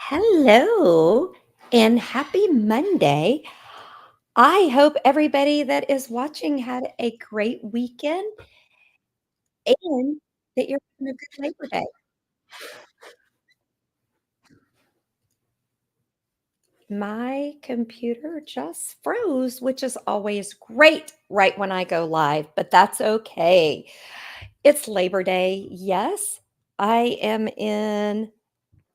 Hello and happy Monday. I hope everybody that is watching had a great weekend and that you're having a good Labor Day. My computer just froze, which is always great right when I go live, but that's okay. It's Labor Day. Yes, I am in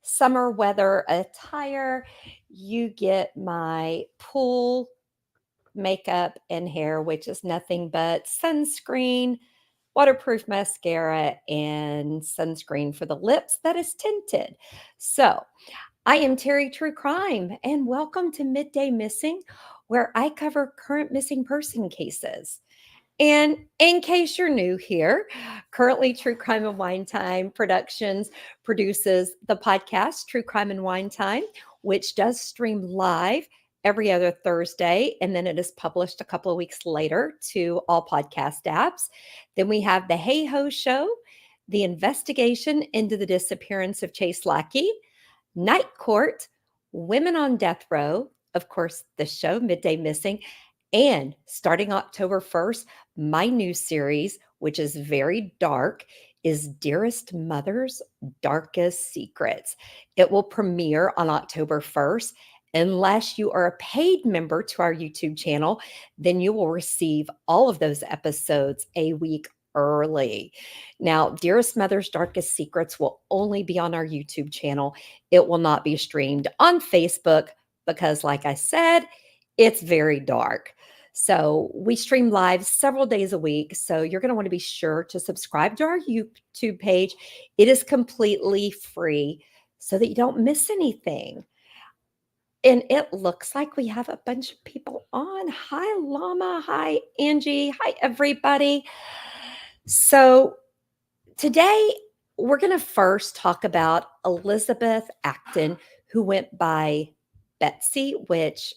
summer weather attire. You get my pool makeup and hair, which is nothing but sunscreen, waterproof mascara, and sunscreen for the lips that is tinted. So, I am Terry True Crime, and welcome to Midday Missing, where I cover current missing person cases. And in case you're new here, currently True Crime and Wine Time Productions produces the podcast True Crime and Wine Time, which does stream live every other Thursday. And then it is published a couple of weeks later to all podcast apps. Then we have the Hey Ho Show, the investigation into the disappearance of Chase Lackey, Night Court, Women on Death Row, of course, the show Midday Missing, and starting October 1st, my new series, which is very dark, is Dearest Mother's Darkest Secrets. It will premiere on October 1st. Unless you are a paid member to our YouTube channel, then you will receive all of those episodes a week early. Now, Dearest Mother's Darkest Secrets will only be on our YouTube channel. It will not be streamed on Facebook because, like I said, it's very dark. So we stream live several days a week. So you're going to want to be sure to subscribe to our YouTube page. It is completely free so that you don't miss anything. And it looks like we have a bunch of people on. Hi, Llama. Hi, Angie. Hi, everybody. So today we're going to first talk about Elizabeth Acton, who went by Betsy, which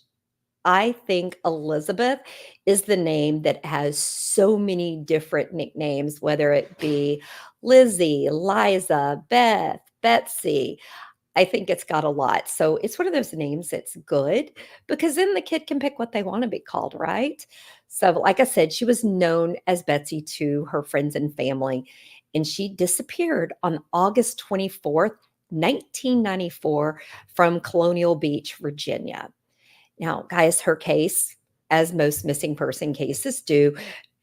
I think Elizabeth is the name that has so many different nicknames, whether it be Lizzie, Liza, Beth, Betsy. I think it's got a lot. So it's one of those names that's good because then the kid can pick what they want to be called, right? So, like I said, she was known as Betsy to her friends and family, and she disappeared on August 24th, 1994, from Colonial Beach, Virginia. Now, guys, her case, as most missing person cases do,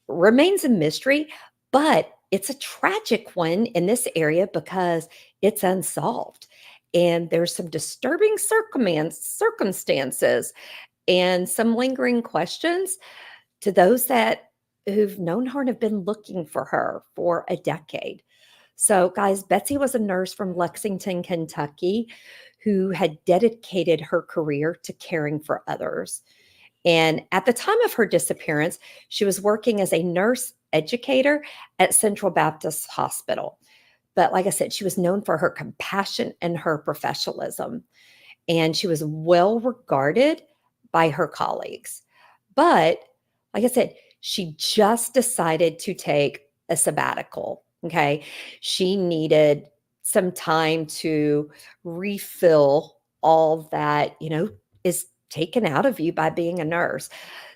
remains a mystery, but it's a tragic one in this area because it's unsolved. And there's some disturbing circumstances and some lingering questions to those that who've known her and have been looking for her for a decade. So, guys, Betsy was a nurse from Lexington, Kentucky, who had dedicated her career to caring for others. And at the time of her disappearance, she was working as a nurse educator at Central Baptist Hospital. But like I said, she was known for her compassion and her professionalism. And she was well regarded by her colleagues. But like I said, she just decided to take a sabbatical. Okay. She needed some time to refill all that, is taken out of you by being a nurse.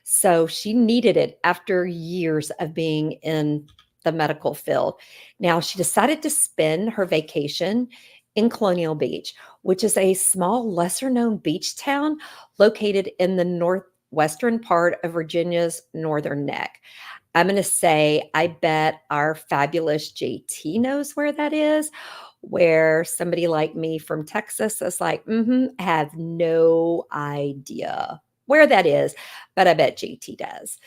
So she needed it after years of being in the medical field. Now, she decided to spend her vacation in Colonial Beach, which is a small, lesser known beach town located in the northwestern part of Virginia's northern neck. I'm going to say, I bet our fabulous JT knows where that is, where somebody like me from Texas is like, have no idea where that is, but I bet JT does.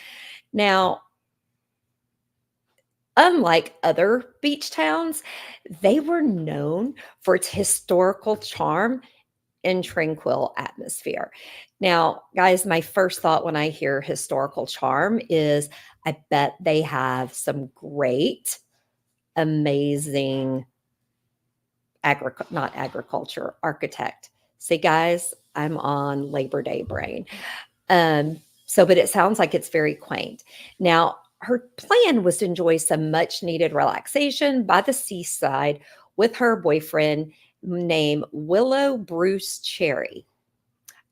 Now, unlike other beach towns, they were known for its historical charm and tranquil atmosphere. Now, guys, my first thought when I hear historical charm is I bet they have some great, amazing not agriculture, architect. See, guys, I'm on Labor Day brain. But it sounds like it's very quaint. Now, her plan was to enjoy some much needed relaxation by the seaside with her boyfriend named Willow Bruce Cherry.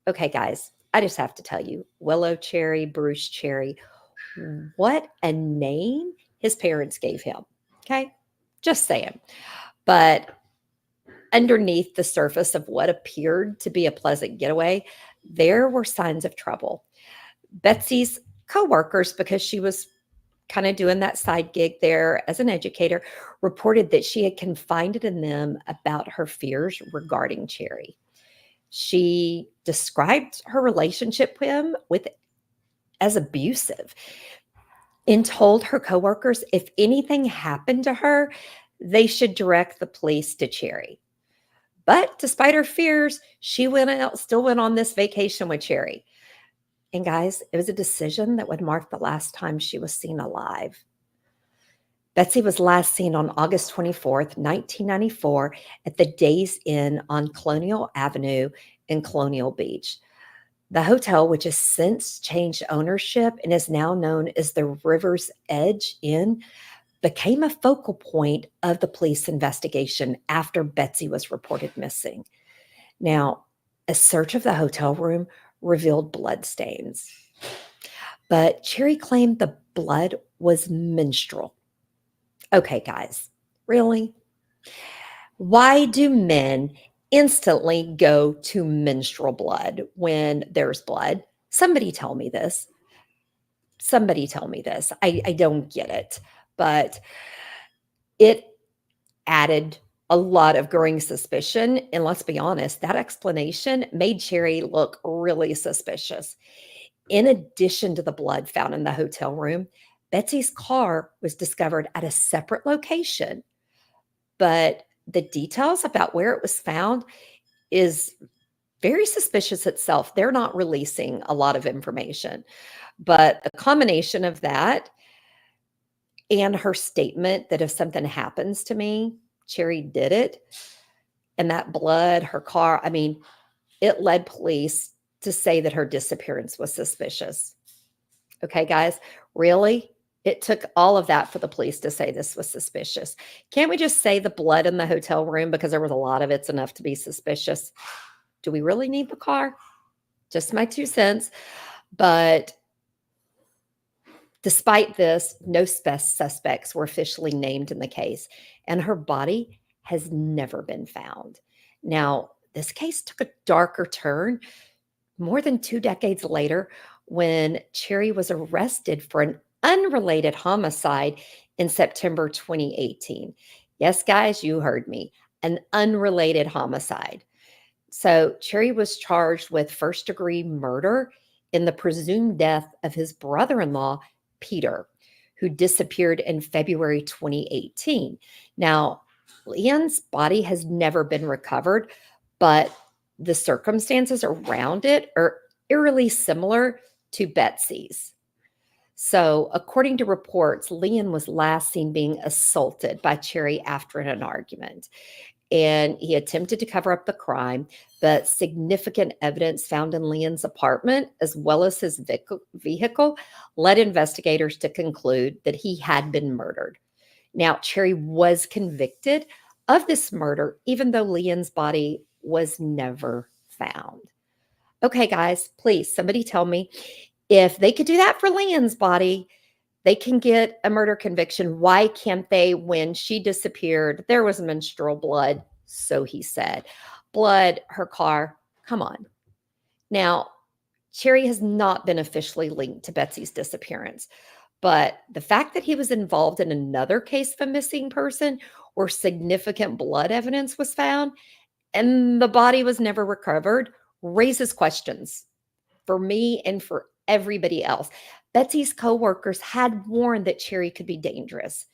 Okay, guys, I just have to tell you, Willow Cherry, Bruce Cherry, what a name his parents gave him. Okay, just saying. But underneath the surface of what appeared to be a pleasant getaway, there were signs of trouble. Betsy's coworkers, because she was kind of doing that side gig there as an educator, reported that she had confided in them about her fears regarding Cherry. She described her relationship with him as abusive and told her coworkers if anything happened to her, they should direct the police to Cherry. But despite her fears, she still went on this vacation with Cherry. And guys, it was a decision that would mark the last time she was seen alive. Betsy was last seen on August 24th, 1994, at the Days Inn on Colonial Avenue in Colonial Beach. The hotel, which has since changed ownership and is now known as the River's Edge Inn, became a focal point of the police investigation after Betsy was reported missing. Now, a search of the hotel room revealed bloodstains, but Cherry claimed the blood was menstrual. Okay, guys, really? Why do men instantly go to menstrual blood when there's blood? Somebody tell me this. Somebody tell me this. I don't get it, but it added a lot of growing suspicion. And let's be honest, that explanation made Cherry look really suspicious. In addition to the blood found in the hotel room, Betsy's car was discovered at a separate location. But the details about where it was found is very suspicious itself. They're not releasing a lot of information. But the combination of that and her statement that if something happens to me, Cherry did it, and that blood, her car, I mean, it led police to say that her disappearance was suspicious. Okay, guys, really? It took all of that for the police to say this was suspicious. Can't we just say the blood in the hotel room, because there was a lot of it's enough to be suspicious? Do we really need the car? Just my 2 cents. But despite this, no suspects were officially named in the case, and her body has never been found. Now, this case took a darker turn more than 2 decades later when Cherry was arrested for an unrelated homicide in September 2018. Yes, guys, you heard me, an unrelated homicide. So Cherry was charged with first-degree murder in the presumed death of his brother-in-law, Peter, who disappeared in February 2018. Now, Leon's body has never been recovered, but the circumstances around it are eerily similar to Betsy's. So, according to reports, Leon was last seen being assaulted by Cherry after an argument, and he attempted to cover up the crime, but significant evidence found in Leon's apartment, as well as his vehicle, led investigators to conclude that he had been murdered. Now, Cherry was convicted of this murder, even though Leon's body was never found. Okay, guys, please, somebody tell me, if they could do that for Leon's body, they can get a murder conviction. Why can't they when she disappeared? There was menstrual blood, so he said. Blood, her car, come on. Now, Cherry has not been officially linked to Betsy's disappearance, but the fact that he was involved in another case of a missing person where significant blood evidence was found and the body was never recovered raises questions for me and for everybody else. Betsy's coworkers had warned that Cherry could be dangerous.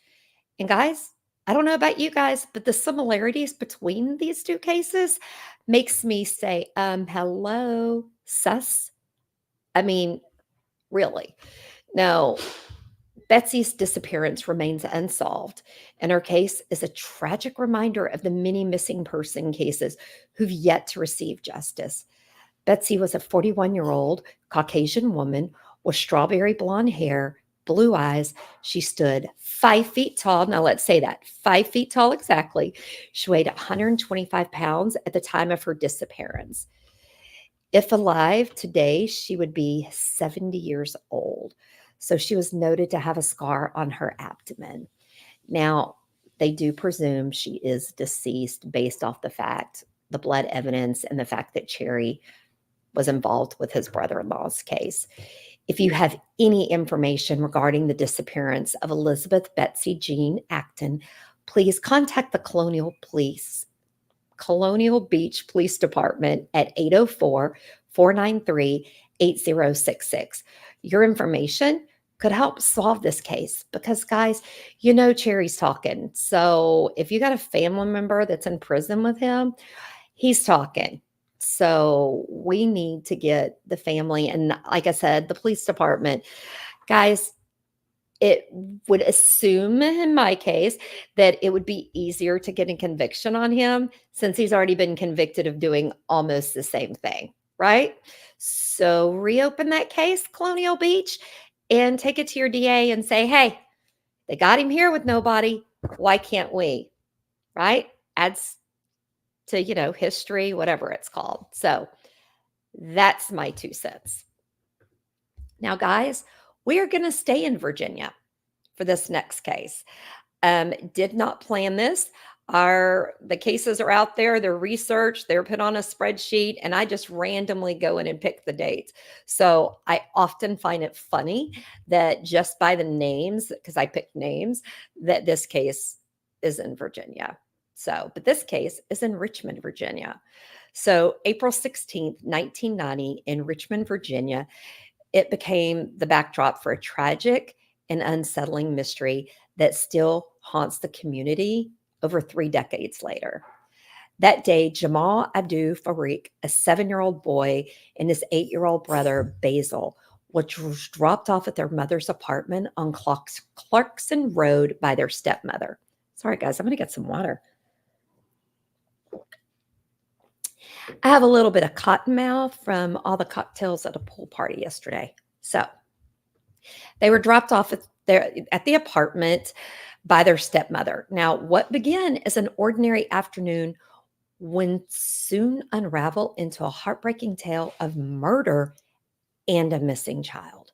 And guys, I don't know about you guys, but the similarities between these 2 cases makes me say, hello, sus. I mean, really. Now, Betsy's disappearance remains unsolved, and her case is a tragic reminder of the many missing person cases who've yet to receive justice. Betsy was a 41-year-old Caucasian woman with strawberry blonde hair, blue eyes. She stood 5 feet tall. Now, let's say that 5 feet tall exactly. She weighed 125 pounds at the time of her disappearance. If alive today, she would be 70 years old. So she was noted to have a scar on her abdomen. Now, they do presume she is deceased based off the blood evidence, and the fact that Cherry was involved with his brother in law's case. If you have any information regarding the disappearance of Elizabeth Betsy Jean Acton, please contact the Colonial Beach Police Department at 804-493-8066. Your information could help solve this case because, guys, Cherry's talking. So if you got a family member that's in prison with him, he's talking. So we need to get the family and, like I said, the police department. Guys, it would assume in my case that it would be easier to get a conviction on him since he's already been convicted of doing almost the same thing, right? So reopen that case, Colonial Beach, and take it to your DA and say, hey, they got him here with nobody. Why can't we? Right? Adds to, history, whatever it's called. So that's my 2 cents. Now, guys, we are going to stay in Virginia for this next case. Did not plan this. The cases are out there, they're researched, they're put on a spreadsheet, and I just randomly go in and pick the dates. So I often find it funny that just by the names, because I picked names, that this case is in Virginia. But this case is in Richmond, Virginia. So April 16th, 1990, in Richmond, Virginia, it became the backdrop for a tragic and unsettling mystery that still haunts the community over 3 decades later. That day, Jamal Abdul Farug, a 7-year-old boy, and his 8-year-old brother, Basil, which was dropped off at their mother's apartment on Clarkson Road by their stepmother. Sorry, guys, I'm going to get some water. I have a little bit of cotton mouth from all the cocktails at a pool party yesterday. So they were dropped off at the apartment by their stepmother. Now, what began as an ordinary afternoon would soon unravel into a heartbreaking tale of murder and a missing child.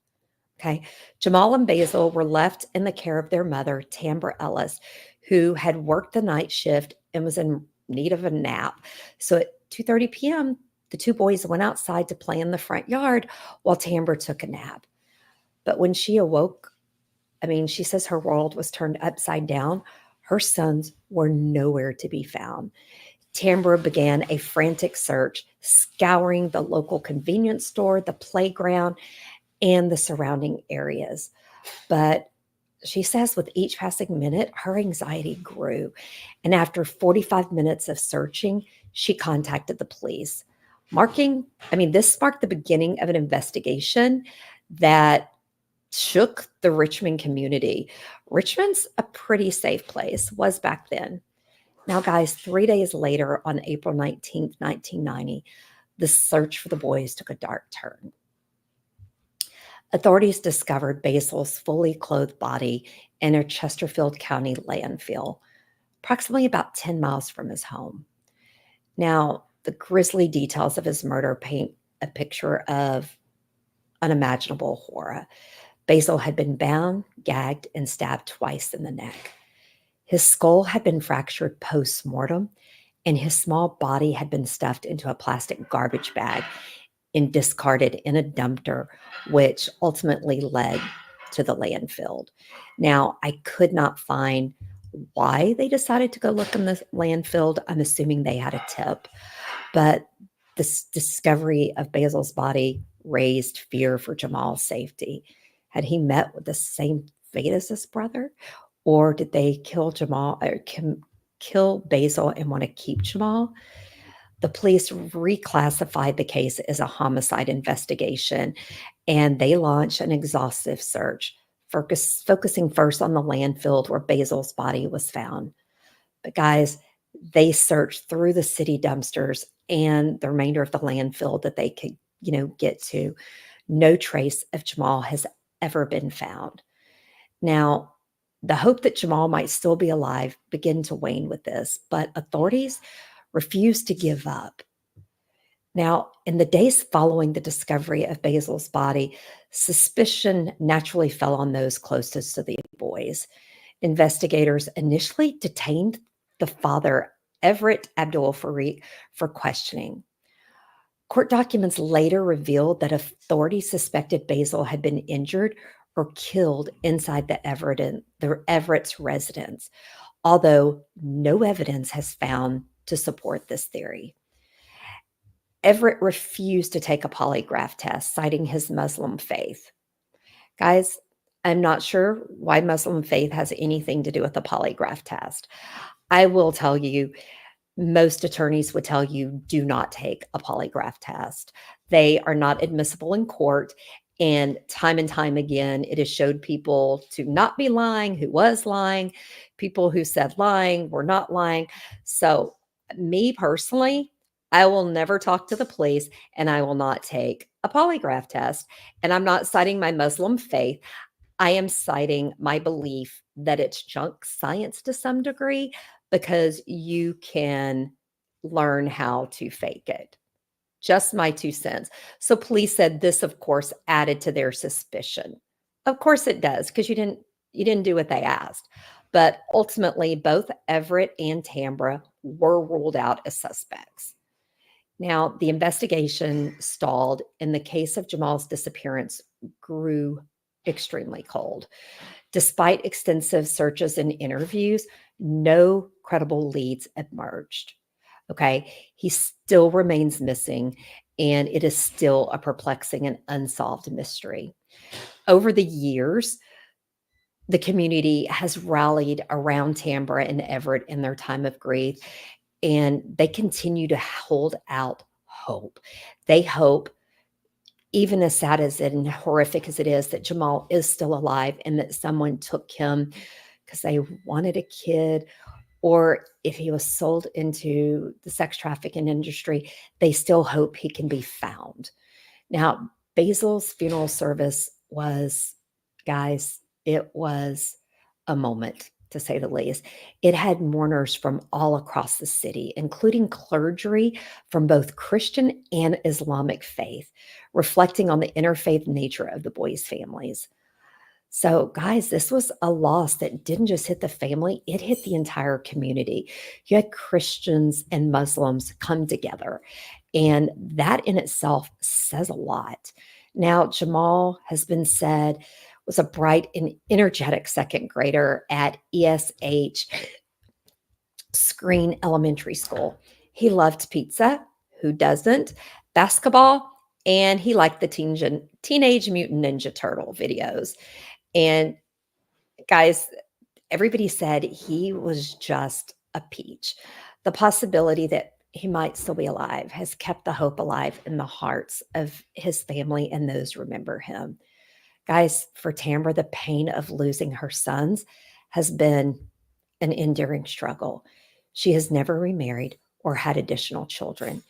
Okay. Jamal and Basil were left in the care of their mother, Tambra Ellis, who had worked the night shift and was in need of a nap. So at 2:30 p.m., the two boys went outside to play in the front yard while Tambra took a nap. But when she awoke, she says her world was turned upside down. Her sons were nowhere to be found. Tambra began a frantic search, scouring the local convenience store, the playground, and the surrounding areas. But she says with each passing minute, her anxiety grew. And after 45 minutes of searching, she contacted the police. This sparked the beginning of an investigation that shook the Richmond community. Richmond's a pretty safe place, was back then. Now, guys, 3 days later, on April 19th, 1990, the search for the boys took a dark turn. Authorities discovered Basil's fully clothed body in a Chesterfield County landfill, approximately about 10 miles from his home. Now, the grisly details of his murder paint a picture of unimaginable horror. Basil had been bound, gagged, and stabbed twice in the neck. His skull had been fractured post-mortem, and his small body had been stuffed into a plastic garbage bag and discarded in a dumpster, which ultimately led to the landfill. Now, I could not find why they decided to go look in the landfill. I'm assuming they had a tip, but this discovery of Basil's body raised fear for Jamal's safety. Had he met with the same fate as his brother, or did they kill Basil and want to keep Jamal? The police reclassified the case as a homicide investigation, and they launched an exhaustive search, focusing first on the landfill where Basil's body was found. But guys, they searched through the city dumpsters and the remainder of the landfill that they could, get to. No trace of Jamal has ever been found. Now, the hope that Jamal might still be alive began to wane with this, but authorities refused to give up. Now, in the days following the discovery of Basil's body, suspicion naturally fell on those closest to the boys. Investigators initially detained the father, Everett Abdul Farik, for questioning. Court documents later revealed that authorities suspected Basil had been injured or killed inside the Everett's residence, although no evidence has found to support this theory. Everett refused to take a polygraph test, citing his Muslim faith. Guys, I'm not sure why Muslim faith has anything to do with the polygraph test. I will tell you, most attorneys would tell you do not take a polygraph test. They are not admissible in court. And time again, it has showed people to not be lying, who was lying, people who said lying were not lying. So, me personally, I will never talk to the police and I will not take a polygraph test. And I'm not citing my Muslim faith. I am citing my belief that it's junk science to some degree because you can learn how to fake it. Just my 2 cents. So police said this, of course, added to their suspicion. Of course it does, because you didn't do what they asked. But ultimately, both Everett and Tambra were ruled out as suspects. Now, the investigation stalled, and the case of Jamal's disappearance grew extremely cold. Despite extensive searches and interviews, no credible leads emerged. Okay. He still remains missing, and it is still a perplexing and unsolved mystery. Over the years, the community has rallied around Tambra and Everett in their time of grief, and they continue to hold out hope. They hope, even as sad as it and horrific as it is, that Jamal is still alive and that someone took him because they wanted a kid, or if he was sold into the sex trafficking industry, they still hope he can be found. Now, Basil's funeral service was, guys, it was a moment, to say the least. It had mourners from all across the city, including clergy from both Christian and Islamic faith, reflecting on the interfaith nature of the boys' families. So, guys, this was a loss that didn't just hit the family, it hit the entire community. You had Christians and Muslims come together, and that in itself says a lot. Now, Jamal has been said was a bright and energetic second grader at ESH Screen Elementary School. He loved pizza, who doesn't, basketball, and he liked the Teenage Mutant Ninja Turtle videos. And guys, everybody said he was just a peach. The possibility that he might still be alive has kept the hope alive in the hearts of his family and those who remember him. Guys, for Tambra, the pain of losing her sons has been an enduring struggle. She has never remarried or had additional children.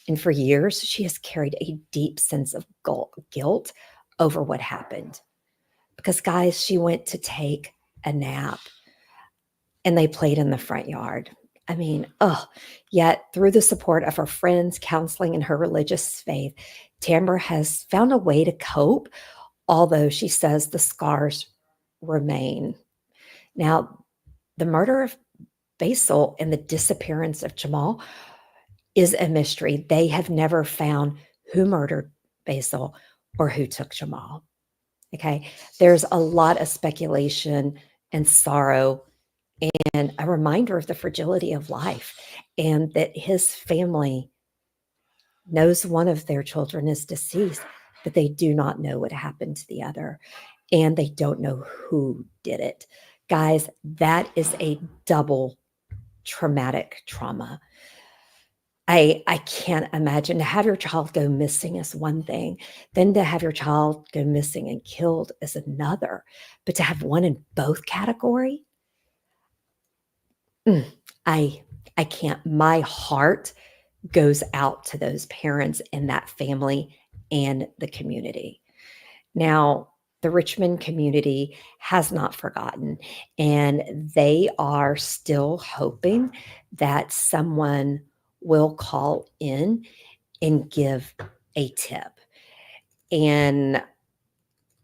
And for years, she has carried a deep sense of guilt over what happened. Because, guys, she went to take a nap and they played in the front yard. I mean, yet through the support of her friends, counseling, and her religious faith, Tambra has found a way to cope, although she says the scars remain. Now, the murder of Basil and the disappearance of Jamal is a mystery. They have never found who murdered Basil or who took Jamal. Okay. There's a lot of speculation and sorrow and a reminder of the fragility of life, and that his family knows one of their children is deceased, but they do not know what happened to the other, and they don't know who did it. Guys, that is a double traumatic trauma. I can't imagine to have your child go missing is one thing, then to have your child go missing and killed is another, but to have one in both category, I I can't. My heart goes out to those parents and that family and the community. Now, the Richmond community has not forgotten, and they are still hoping that someone will call in and give a tip. And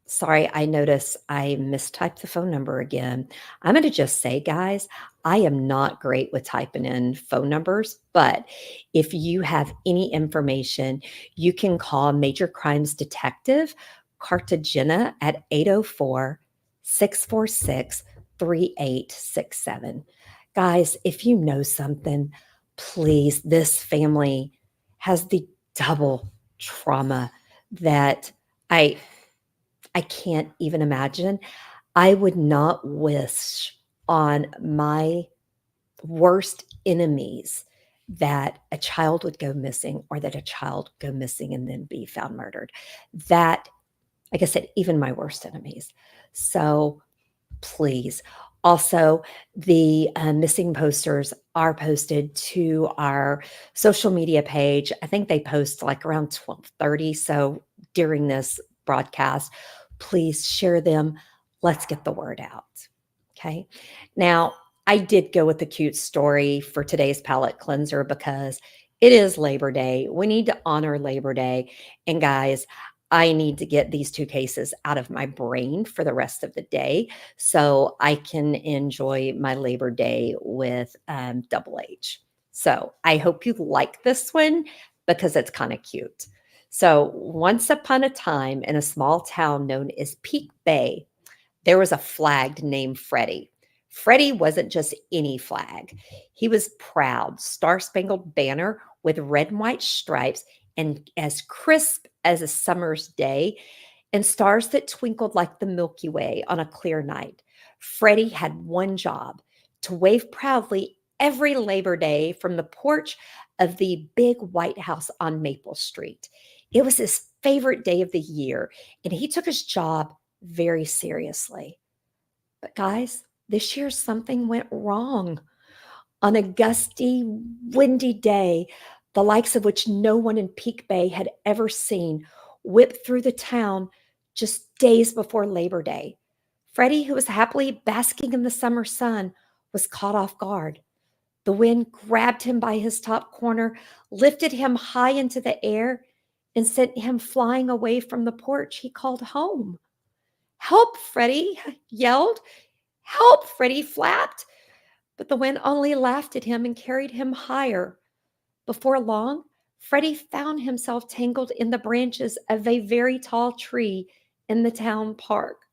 sorry, I notice I mistyped the phone number again. I'm going to just say, guys, I am not great with typing in phone numbers, but if you have any information, you can call Major Crimes Detective Cartagena at 804 646 3867. Guys, if you know something, please, this family has the double trauma that I I can't even imagine. I would not wish on my worst enemies that a child would go missing or that a child go missing and then be found murdered. That, like I said, even my worst enemies. So please. Also, the missing posters are posted to our social media page. I think they post like around 12:30. So during this broadcast, please share them. Let's get the word out. Okay. Now, I did go with a cute story for today's palate cleanser because it is Labor Day. We need to honor Labor Day. And guys, I need to get these two cases out of my brain for the rest of the day so I can enjoy my Labor Day with Double H. So I hope you like this one because it's kind of cute. So, once upon a time in a small town known as Peak Bay, there was a flag named Freddie. Freddie wasn't just any flag. He was proud, star-spangled banner with red and white stripes and as crisp as a summer's day and stars that twinkled like the Milky Way on a clear night. Freddie had one job: to wave proudly every Labor Day from the porch of the big White House on Maple Street. It was his favorite day of the year, and he took his job very seriously. But guys, this year something went wrong. On a gusty, windy day, the likes of which no one in Peak Bay had ever seen, whipped through the town just days before Labor Day. Freddie, who was happily basking in the summer sun, was caught off guard. The wind grabbed him by his top corner, lifted him high into the air, and sent him flying away from the porch he called home. "Help!" Freddie yelled. "Help!" Freddie flapped. But the wind only laughed at him and carried him higher. Before long, Freddie found himself tangled in the branches of a very tall tree in the town park.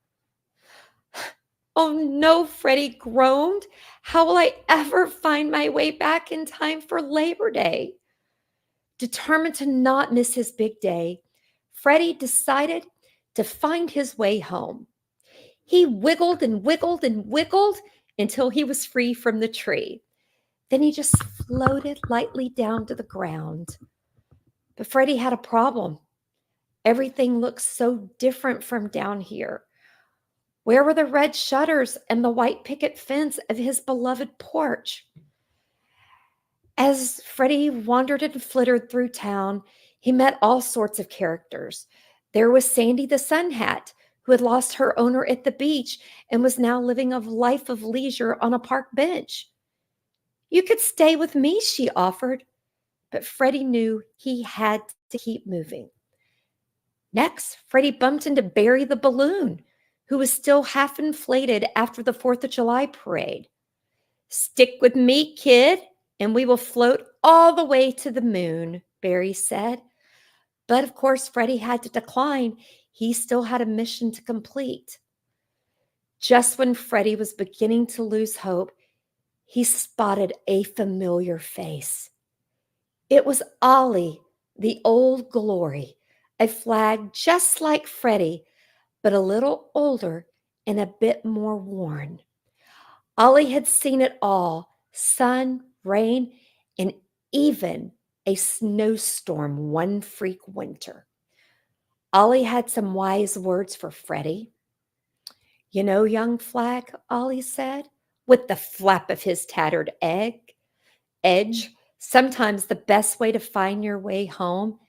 "Oh no," Freddie groaned. "How will I ever find my way back in time for Labor Day?" Determined to not miss his big day, Freddie decided to find his way home. He wiggled and wiggled and wiggled until he was free from the tree. Then he just floated lightly down to the ground. But Freddie had a problem. Everything looked so different from down here. Where were the red shutters and the white picket fence of his beloved porch? As Freddie wandered and flittered through town, he met all sorts of characters. There was Sandy the Sun Hat, who had lost her owner at the beach and was now living a life of leisure on a park bench. "You could stay with me," she offered, but Freddie knew he had to keep moving. Next, Freddie bumped into Barry the Balloon, who was still half inflated after the 4th of July parade. "Stick with me, kid, and we will float all the way to the moon," Barry said. But of course, Freddie had to decline. He still had a mission to complete. Just when Freddie was beginning to lose hope, he spotted a familiar face. It was Ollie, the old glory, a flag just like Freddie, but a little older and a bit more worn. Ollie had seen it all: sun, rain, and even a snowstorm one freak winter. Ollie had some wise words for Freddie. "You know, young flag," Ollie said, with the flap of his tattered edge, "sometimes the best way to find your way home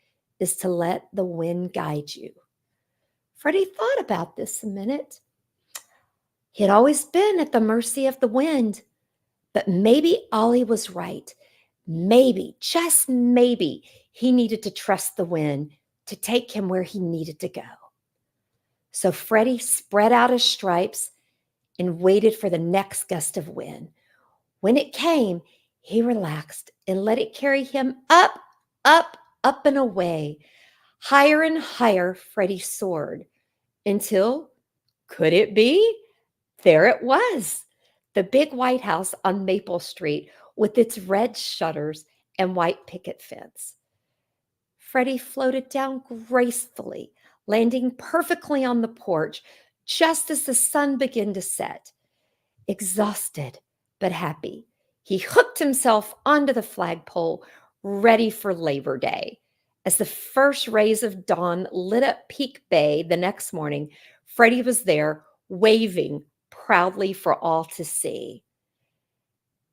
is to let the wind guide you." Freddie thought about this a minute. He had always been at the mercy of the wind, but maybe Ollie was right. Maybe, just maybe, he needed to trust the wind to take him where he needed to go. So Freddie spread out his stripes and waited for the next gust of wind. When it came, he relaxed and let it carry him up, up, up and away. Higher and higher Freddie soared until, could it be? There it was, the big White House on Maple Street with its red shutters and white picket fence. Freddie floated down gracefully, landing perfectly on the porch just as the sun began to set. Exhausted but happy, he hooked himself onto the flagpole, ready for Labor Day. As the first rays of dawn lit up Peak Bay the next morning, Freddie was there, waving proudly for all to see.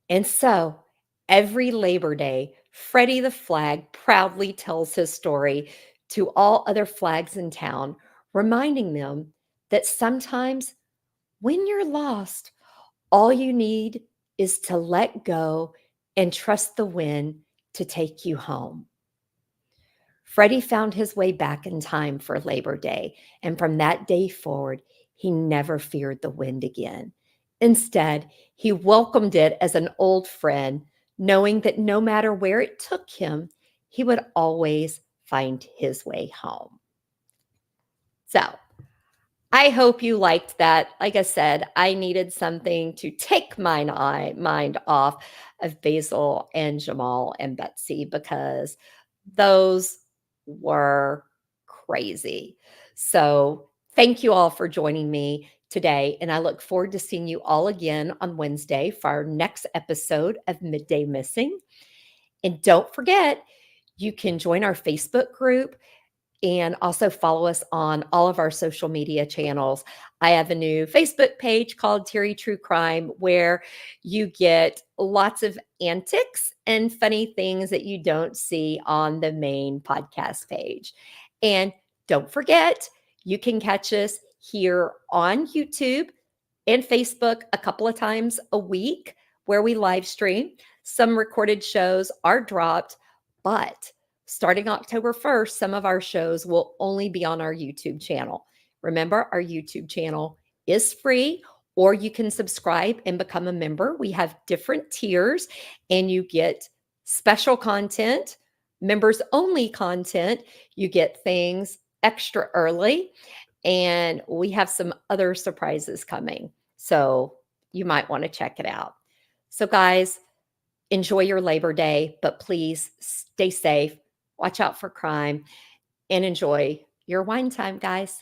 And so, every Labor Day, Freddie the Flag proudly tells his story to all other flags in town, reminding them that sometimes when you're lost, all you need is to let go and trust the wind to take you home. Freddie found his way back in time for Labor Day, and from that day forward, he never feared the wind again. Instead, he welcomed it as an old friend, knowing that no matter where it took him, he would always find his way home. So, I hope you liked that. Like I said, I needed something to take my mind off of Basil and Jamal and Betsy because those were crazy. So, thank you all for joining me today. And I look forward to seeing you all again on Wednesday for our next episode of Midday Missing. And don't forget, you can join our Facebook group and also follow us on all of our social media channels. I have a new Facebook page called Terry True Crime where you get lots of antics and funny things that you don't see on the main podcast page. And don't forget, you can catch us here on YouTube and Facebook a couple of times a week where we live stream. Some recorded shows are dropped, but starting October 1st, some of our shows will only be on our YouTube channel. Remember, our YouTube channel is free, or you can subscribe and become a member. We have different tiers, and you get special content, members only content. You get things extra early, and we have some other surprises coming. So you might want to check it out. So, guys, enjoy your Labor Day, but please stay safe, watch out for crime, and enjoy your wine time, guys.